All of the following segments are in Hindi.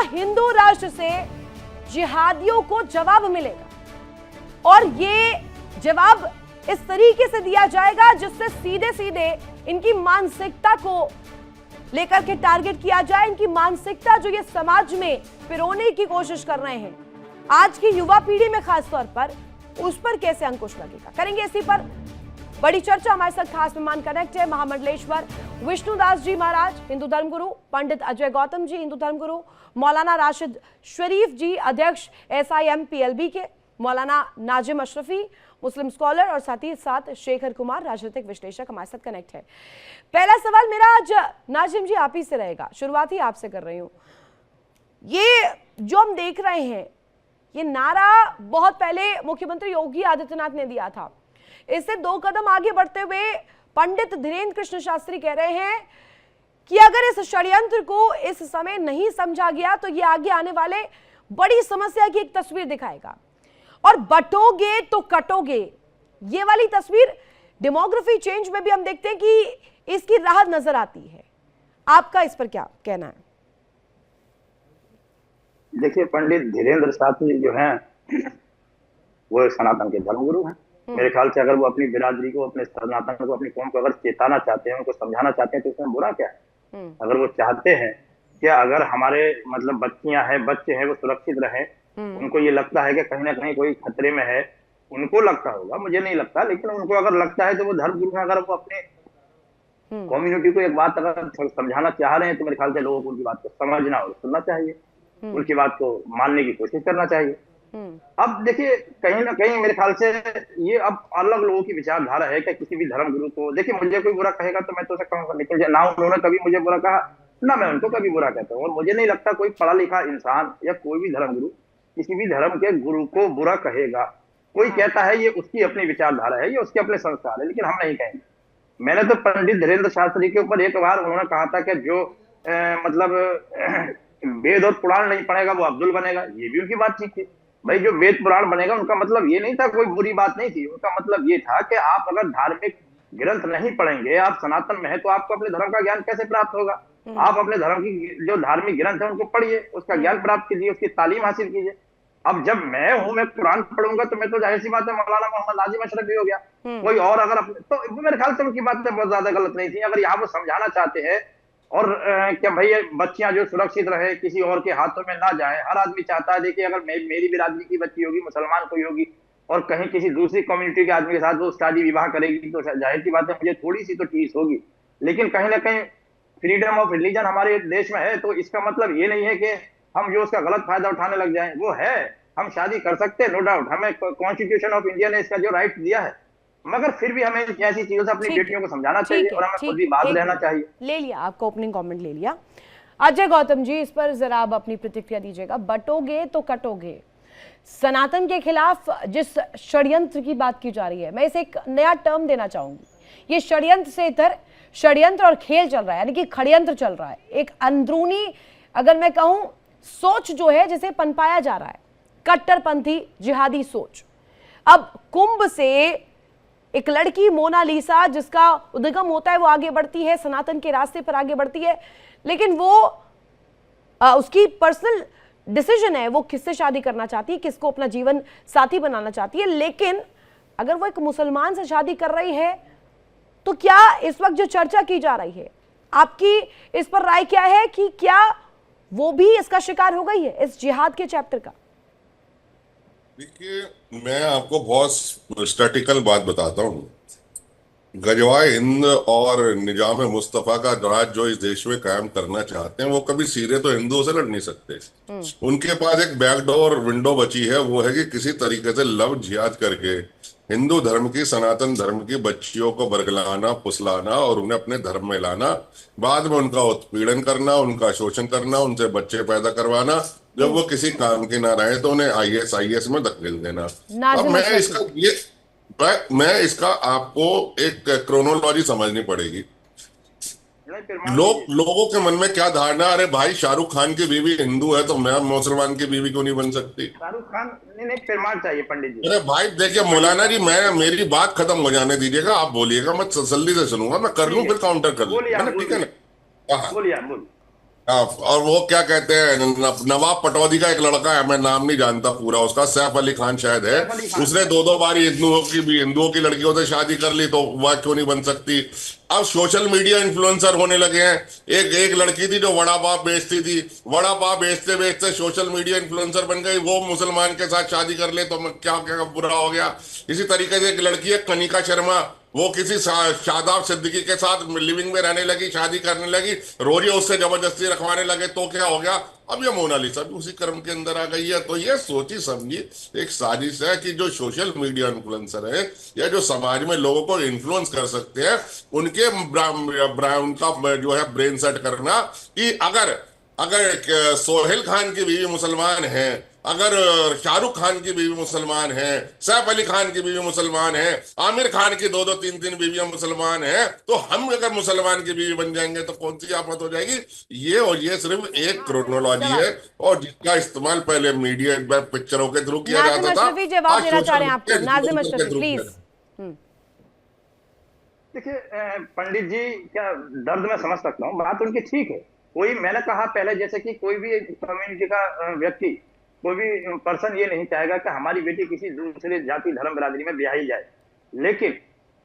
हिंदू राष्ट्र से जिहादियों को जवाब मिलेगा और ये जवाब इस तरीके से दिया जाएगा जिससे सीधे सीधे इनकी मानसिकता को लेकर के टारगेट किया जाए। इनकी मानसिकता जो ये समाज में पिरोने की कोशिश कर रहे हैं आज की युवा पीढ़ी में खासतौर पर, उस पर कैसे अंकुश लगेगा, करेंगे इसी पर बड़ी चर्चा। हमारे साथ खास मेहमान कनेक्ट है महामंडलेश्वर विष्णुदास जी महाराज, हिंदू धर्मगुरु, पंडित अजय गौतम जी, हिंदू धर्मगुरु, मौलाना राशिद शरीफ जी, अध्यक्ष SIMPLB के, मौलाना नाजिम अशरफी, मुस्लिम स्कॉलर, और साथ ही साथ शेखर कुमार, राजनीतिक विश्लेषक हमारे साथ कनेक्ट है। पहला सवाल मेरा आज नाजिम जी आप ही से रहेगा, शुरुआत ही आपसे कर रही हूं। ये जो हम देख रहे हैं, ये नारा बहुत पहले मुख्यमंत्री योगी आदित्यनाथ ने दिया था। इससे 2 कदम आगे बढ़ते हुए पंडित धीरेन्द्र कृष्ण शास्त्री कह रहे हैं कि अगर इस षड्यंत्र को इस समय नहीं समझा गया तो ये आगे आने वाले बड़ी समस्या की एक तस्वीर दिखाएगा और बटोगे तो कटोगे। ये वाली तस्वीर डेमोग्राफी चेंज में भी हम देखते हैं कि इसकी राह नजर आती है। आपका इस पर क्या कहना है? देखिए, पंडित धीरेन्द्र शास्त्री जो हैं वो सनातन के धर्मगुरु हैं। मेरे ख्याल से अगर वो अपनी बिरादरी को, अपने सनातन को, अपनी कौम को अगर चेताना चाहते हैं, उनको समझाना चाहते हैं तो उसमें बुरा क्या है? अगर वो चाहते हैं क्या अगर हमारे मतलब बच्चियां हैं, बच्चे हैं, वो सुरक्षित रहे, उनको ये लगता है कि कहीं ना कहीं कोई खतरे में है, उनको लगता होगा, मुझे नहीं लगता, लेकिन उनको अगर लगता है तो वो धर्मगुरु हैं। अगर वो अपने कम्युनिटी को एक बात अगर समझाना चाह रहे हैं तो मेरे ख्याल से लोगों को उनकी बात को समझना और सुनना चाहिए, उनकी बात को मानने की कोशिश करना चाहिए। अब देखिए, कहीं ना कहीं मेरे ख्याल से ये अब अलग लोगों की विचारधारा है कि किसी भी धर्मगुरु को, देखिए मुझे कोई बुरा कहेगा तो मैं तो उसे कहूंगा, लेकिन ना उन्होंने कभी मुझे बुरा कहा ना मैं उनको कभी बुरा कहता हूँ। और मुझे नहीं लगता कोई पढ़ा लिखा इंसान या कोई भी धर्मगुरु किसी भी धर्म के गुरु को बुरा कहेगा। कोई कहता है ये उसकी अपनी विचारधारा है, ये उसके अपने संस्कार है, लेकिन हम नहीं कहेंगे। मैंने तो पंडित धीरेन्द्र शास्त्री के ऊपर एक बार उन्होंने कहा था कि जो मतलब वेद और पुराण नहीं पढ़ेगा वो अब्दुल बनेगा, ये भी उनकी बात ठीक थी। भाई जो वेद पुराण बनेगा उनका मतलब ये नहीं था, कोई बुरी बात नहीं थी, उनका मतलब ये था कि आप अगर धार्मिक ग्रंथ नहीं पढ़ेंगे, आप सनातन में है, तो आपको अपने धर्म का ज्ञान कैसे प्राप्त होगा? आप अपने धर्म की जो धार्मिक ग्रंथ है उनको पढ़िए, उसका ज्ञान प्राप्त कीजिए, उसकी तालीम हासिल कीजिए। अब जब मैं कुरान पढ़ूंगा तो मैं तो जाहिर सी बात है मौलाना मोहम्मद नाजिम अशरफी हो गया, कोई और अगर तो मेरे ख्याल से उनकी बातें बहुत ज्यादा गलत नहीं थी। अगर यहाँ वो समझाना चाहते हैं और क्या भाई बच्चियां जो सुरक्षित रहे, किसी और के हाथों में ना जाए, हर आदमी चाहता है। देखिए, अगर मेरी बिरादरी की बच्ची होगी, मुसलमान कोई होगी और कहीं किसी दूसरी कम्युनिटी के आदमी के साथ वो शादी विवाह करेगी तो जाहिर सी बात है मुझे थोड़ी सी तो ठेस होगी। लेकिन कहीं ना कहीं फ्रीडम ऑफ रिलीजन हमारे देश में है, तो इसका मतलब ये नहीं है कि हम जो उसका गलत फायदा उठाने लग जाएं। वो है, हम शादी कर सकते हैं, नो डाउट, हमें कॉन्स्टिट्यूशन ऑफ इंडिया ने इसका जो राइट दिया है, मगर फिर भी हमें ऐसी चीजों से अपनी बेटियों को समझाना चाहिए और हमें खुद भी बात रहना चाहिए। ले लिया आपका ओपनिंग कमेंट, ले लिया। अजय गौतम जी, इस पर जरा आप अपनी प्रतिक्रिया दीजिएगा। बटोगे तो कटोगे, सनातन के खिलाफ जिस षड्यंत्र की बात की जा रही है, मैं इसे एक नया टर्म देना चाहूंगी। ये षड्यंत्र से इधर षड्यंत्र और खेल चल रहा है, यानी कि खड़यंत्र चल रहा है। एक अंदरूनी अगर मैं कहूं सोच जो है जिसे पनपाया जा रहा है, कट्टरपंथी जिहादी सोच। अब कुंभ से एक लड़की मोनालिसा जिसका उद्गम होता है वो आगे बढ़ती है, सनातन के रास्ते पर आगे बढ़ती है, लेकिन वो उसकी पर्सनल डिसीजन है वो किससे शादी करना चाहती है, किसको अपना जीवन साथी बनाना चाहती है। लेकिन अगर वो एक मुसलमान से शादी कर रही है तो क्या इस वक्त जो चर्चा की जा रही है, आपकी इस पर राय क्या है कि क्या वो भी इसका शिकार हो गई है, इस जिहाद के चैप्टर का? देखिए, मैं आपको बहुत स्टैटिकल बात बताता हूँ। गजवाए हिंद और निजाम मुस्तफा का राज जो इस देश में कायम करना चाहते हैं, वो कभी सीधे तो हिंदुओं से लड़ नहीं सकते। उनके पास एक बैकडोर विंडो बची है, वो है कि किसी तरीके से लव जिहाद करके हिंदू धर्म की, सनातन धर्म की बच्चियों को बरगलाना, फुसलाना और उन्हें अपने धर्म में लाना, बाद में उनका उत्पीड़न करना, उनका शोषण करना, उनसे बच्चे पैदा करवाना, जब वो किसी काम के ना रहे तो उन्हें IAS में धकेल देना। अब मैं इसका आपको एक क्रोनोलॉजी समझनी पड़ेगी। लोगों के मन में क्या धारणा, अरे भाई शाहरुख खान की बीवी हिंदू है तो मैं मुसलमान की बीवी क्यों नहीं बन सकती? शाहरुख खान नहीं प्रमाण चाहिए पंडित जी। अरे भाई देखिए मौलाना जी, मेरी बात खत्म हो जाने दीजिएगा, आप बोलिएगा, मैं तसल्ली से सुनूंगा, मैं कर लूं फिर काउंटर कर लूं, ठीक है ना? बोलिए। और वो क्या कहते हैं, नवाब पटौदी का एक लड़का है, मैं नाम नहीं जानता पूरा उसका, सैफ अली खान शायद है, सैफ अली खान। उसने दो बार हिंदुओं की लड़कियों से शादी कर ली, तो वह क्यों नहीं बन सकती। अब सोशल मीडिया इन्फ्लुएंसर होने लगे हैं। एक लड़की थी जो वड़ा पाव बेचती थी, वड़ा पाव बेचते बेचते सोशल मीडिया इन्फ्लुएंसर बन गई, वो मुसलमान के साथ शादी कर ले तो क्या क्या बुरा हो गया। इसी तरीके से एक लड़की है कनिका शर्मा, वो किसी शादाब सिद्दीकी के साथ लिविंग में रहने लगी, शादी करने लगी, रोजे उससे जबरदस्ती रखवाने लगे, तो क्या हो गया। अब ये मोनालिसा भी उसी क्रम के अंदर आ गई है। तो ये सोची समझी एक साजिश है कि जो सोशल मीडिया इन्फ्लुएंसर है या जो समाज में लोगों को इन्फ्लुएंस कर सकते हैं, उनके उनका जो है ब्रेन सेट करना कि अगर अगर सोहेल खान की बीवी मुसलमान है, अगर शाहरुख खान की बीवी मुसलमान है, सैफ अली खान की बीवी मुसलमान है, आमिर खान की दो तीन बीवियां मुसलमान है, तो हम अगर मुसलमान की बीवी बन जाएंगे तो कौन सी आफत हो जाएगी। ये सिर्फ एक क्रोनोलॉजी है, और जिसका इस्तेमाल पहले मीडिया पिक्चरों के थ्रू किया नाज़िम जाता था। अशरफी जवाब देना चाह रहे हैं आपको, नाज़िम के अशरफी थ्रू प्लीज। देखिए पंडित जी, क्या दर्द मैं समझ सकता हूँ, बात उनकी ठीक है। कोई, मैंने कहा पहले, जैसे कि कोई भी कम्युनिटी का व्यक्ति, कोई भी पर्सन ये नहीं चाहेगा कि हमारी बेटी किसी दूसरे जाति धर्म बिरादरी में ब्याही जाए। लेकिन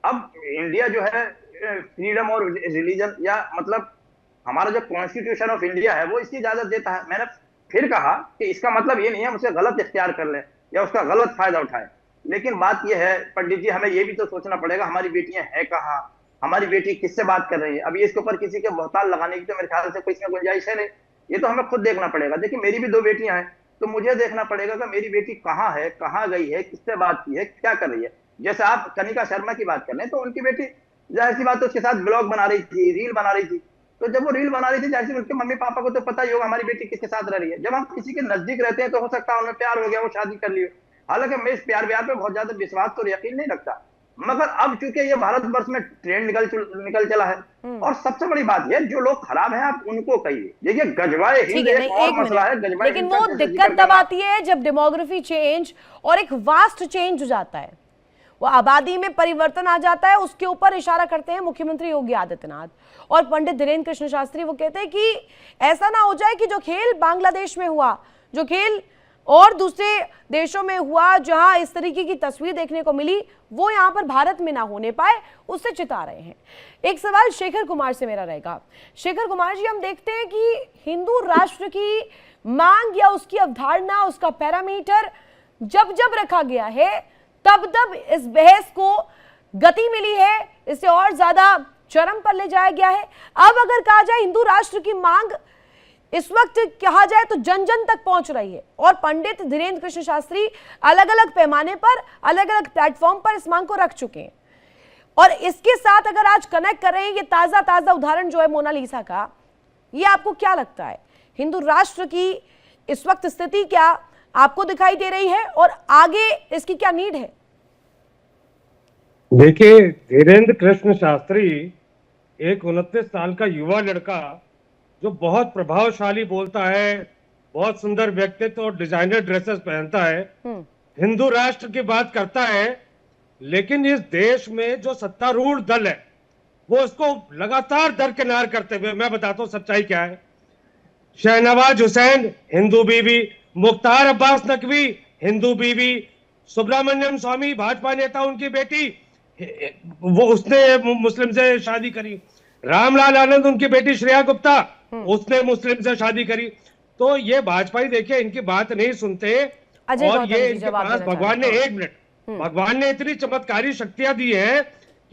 अब इंडिया जो है फ्रीडम और रिलीजन, या मतलब हमारा जो कॉन्स्टिट्यूशन ऑफ इंडिया है वो इसकी इजाजत देता है। मैंने फिर कहा कि इसका मतलब ये नहीं है उसे गलत इख्तियार कर ले या उसका गलत फायदा उठाए। लेकिन बात यह है पंडित जी, हमें ये भी तो सोचना पड़ेगा हमारी बेटियां हैं कहाँ, हमारी बेटी किससे बात कर रही है। अब ये इसके ऊपर किसी के बहुताल लगाने की तो मेरे ख्याल से कोई इसमें गुंजाइश है नहीं। ये तो हमें खुद देखना पड़ेगा। देखिए मेरी भी दो बेटियां हैं, तो मुझे देखना पड़ेगा कि मेरी बेटी कहाँ है, कहाँ गई है, किससे बात की है, क्या कर रही है। जैसे आप कनिका शर्मा की बात कर रहे हैं, तो उनकी बेटी जाहिर सी बात तो उसके साथ ब्लॉग बना रही थी, रील बना रही थी। तो जब वो रील बना रही थी, जाहिर सी उनके मम्मी पापा को तो पता ही होगा हमारी बेटी किसके साथ रह रही है। जब हम किसी के नजदीक रहते हैं तो हो सकता है उनमें प्यार हो गया, वो शादी कर लियो। हालांकि मैं इस प्यार व्यार पे बहुत ज्यादा विश्वास तो यकीन नहीं रखता, मगर अब चूंकि ये भारतवर्ष में ट्रेंड निकल चला है, और सबसे बड़ी बात है जो लोग खराब हैं आप उनको कहिए। देखिए गजवाए हिंद एक और मसला है, गजवाए लेकिन वो दिक्कत तब आती है जब डेमोग्राफी चेंज और एक वास्ट चेंज हो जाता है, वो आबादी में परिवर्तन आ जाता है। उसके ऊपर इशारा करते हैं मुख्यमंत्री योगी आदित्यनाथ और पंडित धीरेन्द्र कृष्ण शास्त्री। वो कहते हैं कि ऐसा ना हो जाए कि जो खेल बांग्लादेश में हुआ, जो खेल और दूसरे देशों में हुआ जहां इस तरीके की तस्वीर देखने को मिली, वो यहां पर भारत में ना होने पाए, उससे चिता रहे हैं। एक सवाल शेखर कुमार से मेरा रहेगा। शेखर कुमार जी, हम देखते हैं कि हिंदू राष्ट्र की मांग या उसकी अवधारणा, उसका पैरामीटर जब जब रखा गया है तब तब इस बहस को गति मिली है, इसे और ज्यादा चरम पर ले जाया गया है। अब अगर कहा जाए हिंदू राष्ट्र की मांग इस वक्त कहा जाए तो जन जन तक पहुंच रही है, और पंडित धीरेन्द्र कृष्ण शास्त्री अलग अलग पैमाने पर, अलग अलग प्लेटफॉर्म पर इस मांग को रख चुके हैं। और इसके साथ अगर आज कनेक्ट कर रहे हैं ये ताजा उदाहरण जो है मोनालिसा का, ये आपको क्या लगता है हिंदू राष्ट्र की इस वक्त स्थिति क्या आपको दिखाई दे रही है और आगे इसकी क्या नीड है? देखिए, धीरेन्द्र कृष्ण शास्त्री एक 29 साल का युवा लड़का जो बहुत प्रभावशाली बोलता है, बहुत सुंदर व्यक्तित्व और डिजाइनर ड्रेसेस पहनता है, हिंदू राष्ट्र की बात करता है, लेकिन इस देश में जो सत्तारूढ़ दल है वो इसको लगातार दरकिनार करते हुए, मैं बताता हूँ सच्चाई क्या है। शहनवाज हुसैन हिंदू बीवी, मुख्तार अब्बास नकवी हिंदू बीवी, सुब्रमण्यम स्वामी भाजपा नेता उनकी बेटी, वो उसने मुस्लिम से शादी करी। रामलाल आनंद उनकी बेटी श्रेया गुप्ता, उसने मुस्लिम से शादी करी। तो ये भाजपा ही देखिए इनकी बात नहीं सुनते, और ये इनके पास भगवान ने, एक मिनट, भगवान ने इतनी चमत्कारी शक्तियां दी है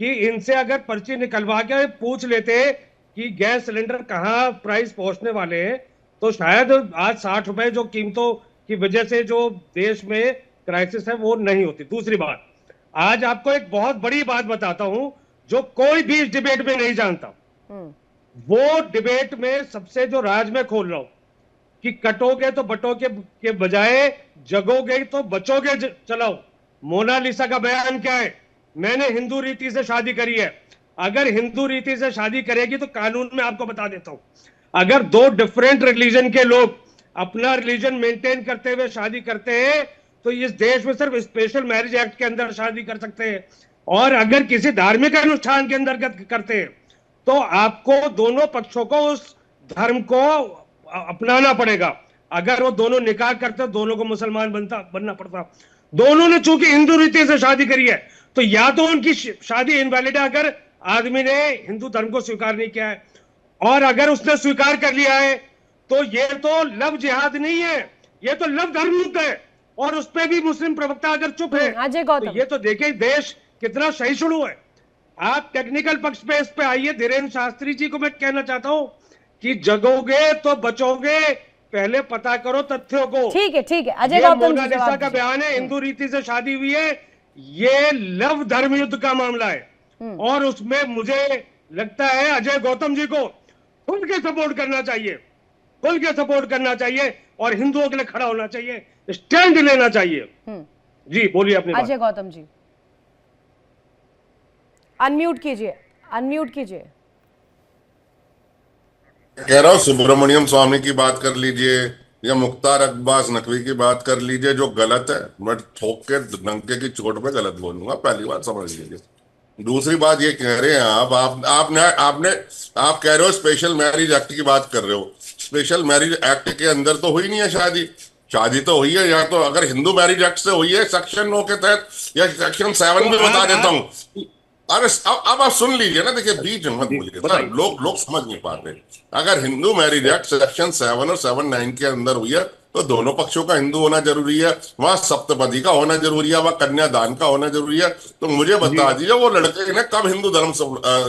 कि इनसे अगर पर्ची निकलवा के पूछ लेते कि गैस सिलेंडर कहाँ प्राइस पहुंचने वाले हैं, तो शायद आज 60 रुपए जो कीमतों की वजह से जो देश में क्राइसिस है वो नहीं होती। दूसरी बात, आज आपको एक बहुत बड़ी बात बताता हूं जो कोई भी इस डिबेट में नहीं जानता। वो डिबेट में सबसे जो राज में खोल रहा हूं कि कटोगे तो बटोगे के बजाय जगोगे तो बचोगे चलाओ। मोनालिसा का बयान क्या है? मैंने हिंदू रीति से शादी करी है। अगर हिंदू रीति से शादी करेगी तो कानून में आपको बता देता हूं, अगर दो डिफरेंट रिलीजन के लोग अपना रिलीजन मेंटेन करते हुए शादी करते हैं तो इस देश में सिर्फ स्पेशल मैरिज एक्ट के अंदर शादी कर सकते हैं, और अगर किसी धार्मिक अनुष्ठान के अंदर करते हैं तो आपको दोनों पक्षों को उस धर्म को अपनाना पड़ेगा। अगर वो दोनों निकाह करते दोनों को मुसलमान बनना पड़ता। दोनों ने चूंकि हिंदू रीति से शादी करी है तो या तो उनकी शादी इनवैलिड है अगर आदमी ने हिंदू धर्म को स्वीकार नहीं किया है, और अगर उसने स्वीकार कर लिया है तो ये तो लव जिहाद नहीं है, ये तो लव धर्म युद्ध है। और उस पर भी मुस्लिम प्रवक्ता अगर चुप है अजय गौतम, तो ये तो देखिए देश कितना सहिष्णु है। आप टेक्निकल पक्ष पे इस पे आइए। धीरेन्द्र शास्त्री जी को मैं कहना चाहता हूं कि जगोगे तो बचोगे, पहले पता करो तथ्यों को। ठीक है अजय गौतम जी मोनालिसा जवाब का दीजिए। बयान है, हिंदू रीति से शादी हुई है, ये लव धर्म युद्ध का मामला है। और उसमें मुझे लगता है अजय गौतम जी को खुल के सपोर्ट करना चाहिए, खुल के सपोर्ट करना चाहिए और हिंदुओं के लिए खड़ा होना चाहिए, स्टैंड लेना चाहिए। जी बोलिए अपनी बात। अजय गौतम जी अनम्यूट कीजिए, अनम्यूट कीजिए। कह रहा हूं सुब्रमण्यम स्वामी की बात कर लीजिए या मुख्तार अब्बास नकवी की बात कर लीजिए, जो गलत है मैं ठोक के डंके की चोट पे गलत बोलूंगा, पहली बात समझ लीजिए। दूसरी बात ये कह रहे हैं आप कह रहे हो स्पेशल मैरिज एक्ट की बात कर रहे हो। स्पेशल मैरिज एक्ट के अंदर तो हुई नहीं है शादी तो हुई है, या तो अगर हिंदू मैरिज एक्ट से हुई है सेक्शन 9 के तहत या सेक्शन 7 में बता देता हूं। अरे अब आप सुन लीजिए ना, देखिए बीच मत बोलिए ना, लोग समझ नहीं पाते। अगर हिंदू मैरिज एक्ट सेक्शन 7 और 7(9) के अंदर हुई है तो दोनों पक्षों का हिंदू होना जरूरी है, वहां सप्तपदी का होना जरूरी है, वहां कन्यादान का होना जरूरी है। तो मुझे बता दीजिए वो लड़के ने कब हिंदू धर्म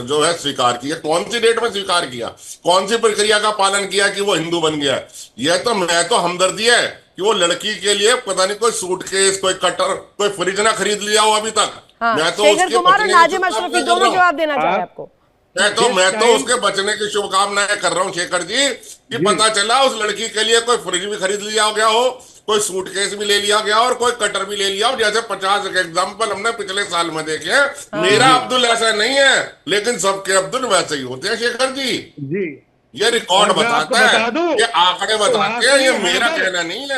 जो है स्वीकार किया, कौन सी डेट में स्वीकार किया, कौन सी प्रक्रिया का पालन किया कि वो हिंदू बन गया। यह तो मैं तो हमदर्दी है कि वो लड़की के लिए पता नहीं कोई सूटकेस, कोई कटर, कोई फ्रिज ना खरीद लिया हो अभी तक। हाँ, मैं तो शेखर कुमार और नाजिम अशरफी दोनों जवाब देना चाह रहे हैं आपको। मैं तो उसके बचने की शुभकामनाएं कर रहा हूं शेखर जी, कि पता चला उस लड़की के लिए कोई फ्रिज भी खरीद लिया गया हो, कोई सूटकेस भी ले लिया गया और कोई कटर भी ले लिया हो, जैसे 50 एग्जाम्पल हमने पिछले साल में देखे हैं। मेरा अब्दुल ऐसा नहीं है, लेकिन सबके अब्दुल वैसे ही होते हैं शेखर जी। ये रिकॉर्ड बताता है, ये आंकड़े बताते हैं, ये मेरा कहना नहीं है,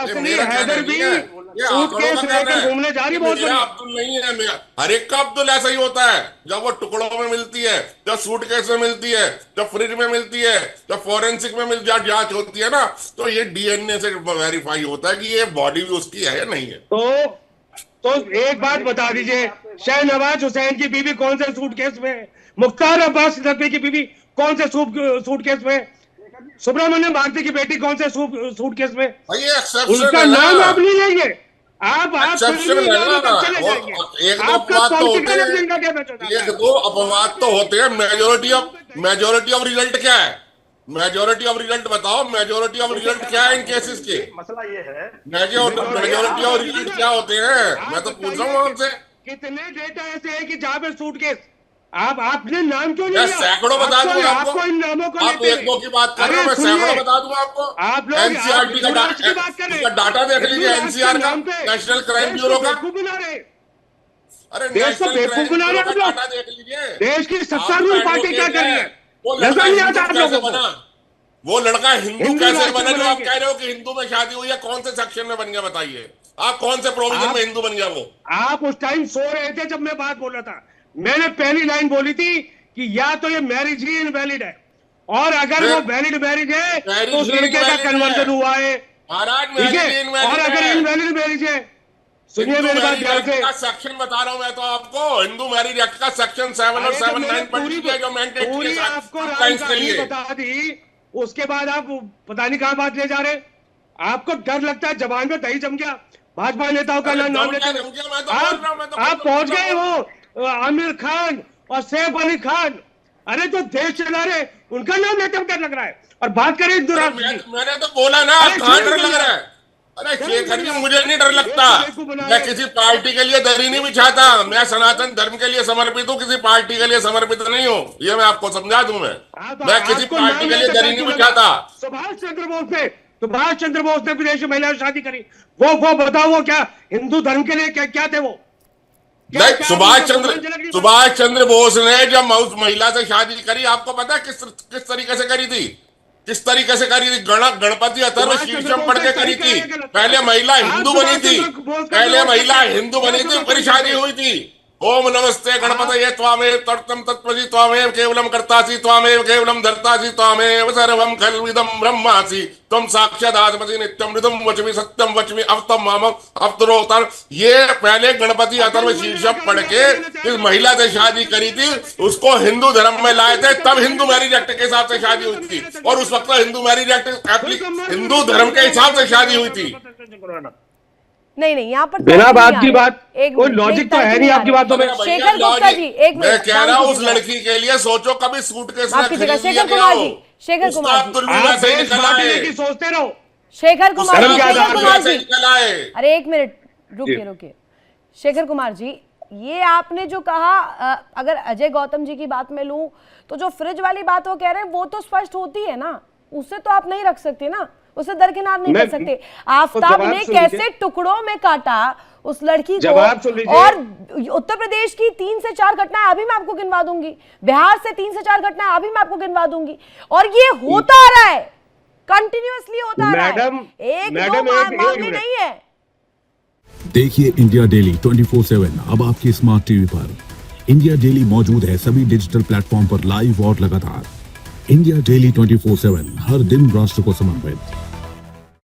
ये मेरा कहना नहीं है, ये आंकड़ों का कहना है। घूमने जा रही बहुत मेरा अब्दुल नहीं है, मेरा हर एक का अब्दुल ऐसा ही होता है। जब वो टुकड़ों में मिलती है, जब सूटकेस में मिलती है, जब फ्रिज में मिलती है, जब फोरेंसिक में जांच होती है ना, तो ये डीएनए से वेरीफाई होता है कि ये बॉडी भी उसकी है या नहीं है। तो एक बात बता दीजिए, शाहनवाज हुसैन की बीवी कौन से सूटकेस में है? मुख्तार अब्बास नकवी की बीवी कौन से सूटकेस में? सुब्रमण्यम भारती की बेटी कौन से सूटकेस में? उनका नाम आप नहीं लेंगे, आप एक दो अपवाद तो होते हैं। मेजोरिटी ऑफ रिजल्ट क्या है? मेजोरिटी ऑफ रिजल्ट बताओ, मेजोरिटी ऑफ रिजल्ट क्या है इन केसेस के? मसला ये है मेजोरिटी ऑफ रिजल्ट क्या होते हैं, मैं तो पूछ रहा हूँ आपसे। कितने डेटा ऐसे है कि जहां पे सूटकेस आपने नाम क्यों नहीं लिया? सैकड़ों बता दूंगा आपको, इन नामों को आप एक दो की बात कर रहे हो, मैं सैकड़ों बता दूंगा आपको। आप लोग एनसीआरटी का डाटा देख लीजिए, एनसीआर का, नेशनल क्राइम ब्यूरो का। अरे नेशनल क्राइम ब्यूरो का डाटा देख लीजिए। देश की सत्तारूढ़ पार्टी क्या कर रही है? वो लड़का हिंदू कैसे बना जो आप कह रहे हो कि हिंदू में शादी हुई है? कौन से सेक्शन में बन गया बताइए? आप कौन से प्रोविजन में हिंदू बन गया वो? आप उस टाइम सो रहे थे जब मैं बात बोल रहा था। मैंने पहली लाइन बोली थी कि या तो ये मैरिज ही इनवैलिड है, और अगर वो वैलिड मैरिज है तो उस लड़के का कन्वर्जन हुआ है, ठीक है? और अगर इनवैलिड मैरिज है, सुनिए मेरी बात ध्यान से, सेक्शन बता रहा हूं मैं तो आपको, हिंदू मैरिज एक्ट का सेक्शन 7 और 7(9) जो मैंडेट पूरी आपको राजनीति बता दी। उसके बाद आप पता नहीं कहां बात ले जा रहे। आपको डर लगता है, जबान में दही जम गया, भाजपा नेताओं का नाम लेते आप पहुंच गए वो आमिर खान और सैफ अली खान। अरे जो देश चला रहे उनका नाम लेते डर लग रहा है, और बात करें मैंने तो बोला ना, कहां डर लग रहा है? अरे शेखर जी मुझे नहीं डर लगता, मैं किसी पार्टी के लिए दरी नहीं बिछाता, मैं सनातन धर्म के लिए समर्पित हूँ, किसी पार्टी के लिए समर्पित नहीं हूँ, ये मैं आपको समझा दूं। मैं किसी पार्टी के लिए दरी नहीं बिछाता। सुभाष चंद्र बोस ने विदेश में महिला से शादी करी, वो बताओ वो क्या हिंदू धर्म के लिए क्या थे वो? सुभाष चंद्र बोस ने जब उस महिला से शादी करी, आपको पता है किस तरीके से करी थी? किस तरीके से करी थी? गणपति अथर्व शीर्षम पढ़ के करी थी। पहले महिला हिंदू बनी थी, पहले महिला हिंदू बनी थी, फिर शादी हुई थी। ओम नमस्ते गणपतये त्वामेव तत्त्वं तत्त्वसि त्वामेव केवलं कर्तासि त्वामेव केवलं धर्तासि त्वामेव सर्वं खल्विदं ब्रह्मासि त्वं साक्षादात्मसि नित्यं ऋतं वच्मि सत्यं वच्मि अवतं मामं अवतरोतर। ये पहले गणपति अथर्व शीर्षक पढ़ के इस महिला से शादी करी थी, उसको हिंदू धर्म में लाए थे, तब हिंदू मैरिज एक्ट के हिसाब से शादी हुई थी, और उस वक्त Hindu marriage act Catholic Hindu धर्म के हिसाब से शादी हुई थी। नहीं, यहाँ पर बिना बात की एक बात, कोई मिनट, लॉजिक तो तर्क है नहीं आपकी बातों में। शेखर गुप्ता जी, एक मिनट, मैं कह रहा हूँ उस कीजिएगा। लड़की के लिए सोचो, कभी सूटकेस में माफ कीजिएगा, खरीद लिया शेखर गया कुमार हो। जी, शेखर उसका कुमार जी, अब्दुल आप मुल्ला से देश निकल बांटने आए। की सोचते रहो। शेखर कुमार जी, उसका शेखर कुमार से जी, निकल आए। अरे एक मिनट रुकिए। शेखर कुमार जी, ये आपने जो कहा, अगर अजय गौतम जी की बात में लूं तो जो फ्रिज वाली बात वो कह रहे हैं वो तो स्पष्ट होती है ना, उससे तो आप नहीं रख सकते ना, उसे दरकिनार नहीं कर सकते। आफताब ने कैसे टुकड़ों में काटा उस लड़की को, और उत्तर प्रदेश की 3 से 4 घटनाएं अभी मैं आपको गिनवा दूंगी, बिहार से 3 से 4 घटनाएं अभी मैं आपको गिनवा दूंगी, और ये होता आ रहा है, कंटिन्यूअसली होता आ रहा है, एक दो मामले नहीं है। देखिए इंडिया डेली 24/7 अब आपके स्मार्ट टीवी पर। इंडिया डेली मौजूद है सभी डिजिटल प्लेटफॉर्म पर लाइव और लगातार। इंडिया डेली 24/7 हर दिन राष्ट्र को समर्पित।